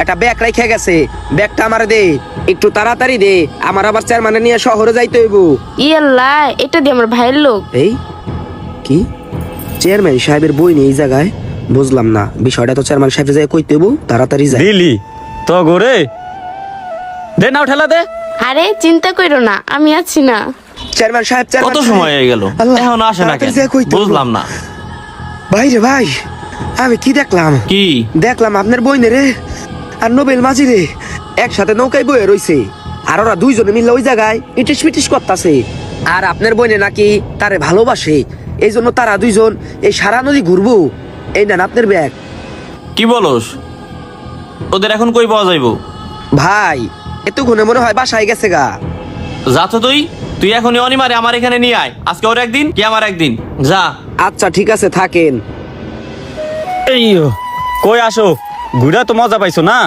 একটা ব্যাগ রেখে গেছে, ব্যাগটা আমারে দে, একটু তাড়াতাড়ি দে, আমার আবার চেয়ারম্যানে নিয়ে শহরে যাইতে হইব। ইয়াল্লা, এটা দিয়ে আমার ভাইয়ের লোক। এই কি, চেয়ারম্যান সাহেবের বই নেই এই জায়গায়? বুঝলাম না বিষয়টা, তো চেয়ারম্যান সাহেব যাই কইতে হইব, তাড়াতাড়ি যাই। দিলি তো গোরে, দে নাও ঠেলা দে। আরে চিন্তা কইরো না, আমি আছি না। চেয়ারম্যান সাহেব, কত চেয়ারম্যান সময় সাহেব। হয়ে গেল, আল্লাহ, এখন আসে না কেন? তাড়াতাড়ি যাই কইতে হইব। বুঝলাম না। ভাই রে ভাই, আমি কি দেখলাম? কি দেখলাম আপনার বই রে আর নোবেল মাঝি রে একসাথে নৌকায় বয়ে রইছে, আর ওরা দুইজনে মিলে ওই জায়গায় ইটিস পিটিস করতেছে। আর আপনার বইনে নাকি তারে ভালোবাসে, এই জন্য তারা দুইজন এই সারা নদী ঘুরবো। এই নেন আপনার ব্যাগ। কি বলস? ওদের এখন কই পাওয়া যাইবো? ভাই এতক্ষণে মনে হয় বাসায় গেছে গা। যা তো তুই, তুই এখনই অনিমারে আমার এখানে নিয়ে আয়। আজকে ওর একদিন, কি আমার একদিন। যা। আচ্ছা ঠিক আছে, থাকেন। এই কই আসো, ঘুরা তো মজা পাইছো না?